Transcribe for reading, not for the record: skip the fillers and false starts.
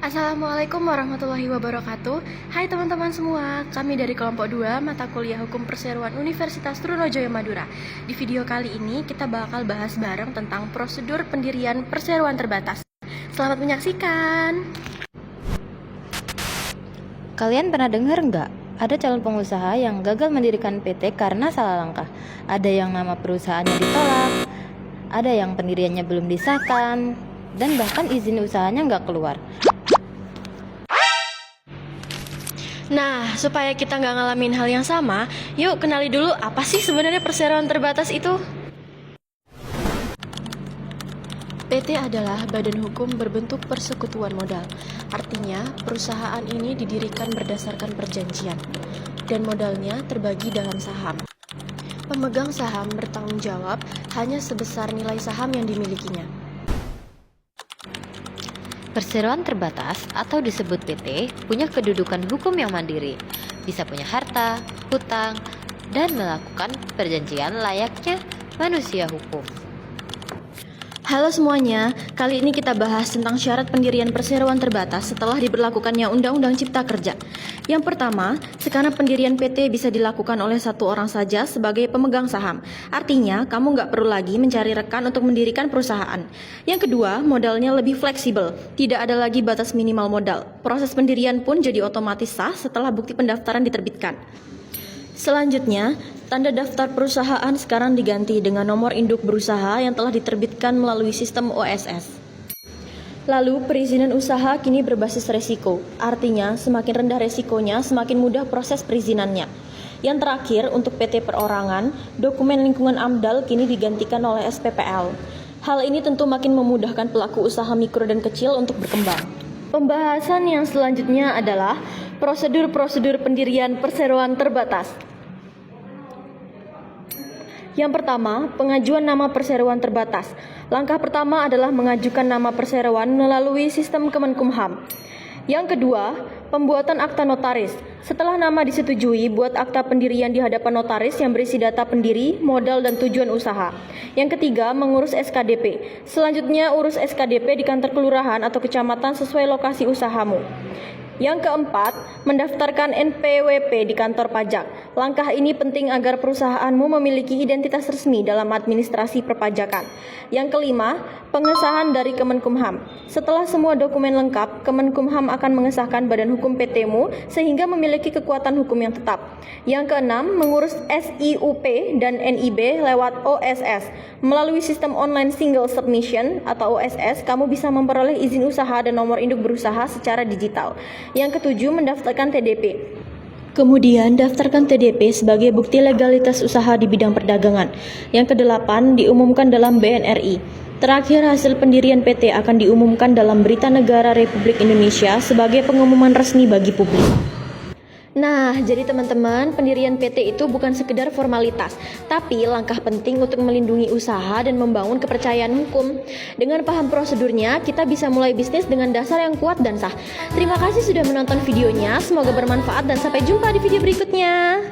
Assalamualaikum warahmatullahi wabarakatuh. Hai teman-teman semua, kami dari kelompok 2 mata kuliah Hukum Perseroan Universitas Trunojoyo Madura. Di video kali ini kita bakal bahas bareng tentang prosedur pendirian perseroan terbatas. Selamat menyaksikan. Kalian pernah dengar nggak? Ada calon pengusaha yang gagal mendirikan PT karena salah langkah. Ada yang nama perusahaannya ditolak, ada yang pendiriannya belum disahkan, dan bahkan izin usahanya nggak keluar. Nah, supaya kita nggak ngalamin hal yang sama, yuk kenali dulu apa sih sebenarnya perseroan terbatas itu. PT adalah badan hukum berbentuk persekutuan modal. Artinya, perusahaan ini didirikan berdasarkan perjanjian, dan modalnya terbagi dalam saham. Pemegang saham bertanggung jawab hanya sebesar nilai saham yang dimilikinya. Perseroan terbatas atau disebut PT punya kedudukan hukum yang mandiri, bisa punya harta, hutang, dan melakukan perjanjian layaknya manusia hukum. Halo semuanya, kali ini kita bahas tentang syarat pendirian perseroan terbatas setelah diberlakukannya Undang-Undang Cipta Kerja. Yang pertama, sekarang pendirian PT bisa dilakukan oleh satu orang saja sebagai pemegang saham. Artinya, kamu nggak perlu lagi mencari rekan untuk mendirikan perusahaan. Yang kedua, modalnya lebih fleksibel, tidak ada lagi batas minimal modal. Proses pendirian pun jadi otomatis sah setelah bukti pendaftaran diterbitkan. Selanjutnya, tanda daftar perusahaan sekarang diganti dengan nomor induk berusaha yang telah diterbitkan melalui sistem OSS. Lalu, perizinan usaha kini berbasis resiko. Artinya, semakin rendah resikonya, semakin mudah proses perizinannya. Yang terakhir, untuk PT perorangan, dokumen lingkungan AMDAL kini digantikan oleh SPPL. Hal ini tentu makin memudahkan pelaku usaha mikro dan kecil untuk berkembang. Pembahasan yang selanjutnya adalah prosedur-prosedur pendirian perseroan terbatas. Yang pertama, pengajuan nama perseroan terbatas. Langkah pertama adalah mengajukan nama perseroan melalui sistem Kemenkumham. Yang kedua, pembuatan akta notaris. Setelah nama disetujui, buat akta pendirian di hadapan notaris yang berisi data pendiri, modal, dan tujuan usaha. Yang ketiga, mengurus SKDP. Selanjutnya, urus SKDP di kantor kelurahan atau kecamatan sesuai lokasi usahamu. Yang keempat, mendaftarkan NPWP di kantor pajak. Langkah ini penting agar perusahaanmu memiliki identitas resmi dalam administrasi perpajakan. Yang kelima, pengesahan dari Kemenkumham. Setelah semua dokumen lengkap, Kemenkumham akan mengesahkan badan hukum PT-mu sehingga memiliki kekuatan hukum yang tetap. Yang keenam, mengurus SIUP dan NIB lewat OSS. Melalui sistem online single submission atau OSS, kamu bisa memperoleh izin usaha dan nomor induk berusaha secara digital. Yang ketujuh, mendaftarkan TDP. Kemudian, daftarkan TDP sebagai bukti legalitas usaha di bidang perdagangan. Yang kedelapan, diumumkan dalam BNRI. Terakhir, hasil pendirian PT akan diumumkan dalam Berita Negara Republik Indonesia sebagai pengumuman resmi bagi publik. Nah, jadi teman-teman, pendirian PT itu bukan sekedar formalitas, tapi langkah penting untuk melindungi usaha dan membangun kepercayaan hukum. Dengan paham prosedurnya, kita bisa mulai bisnis dengan dasar yang kuat dan sah. Terima kasih sudah menonton videonya, semoga bermanfaat dan sampai jumpa di video berikutnya.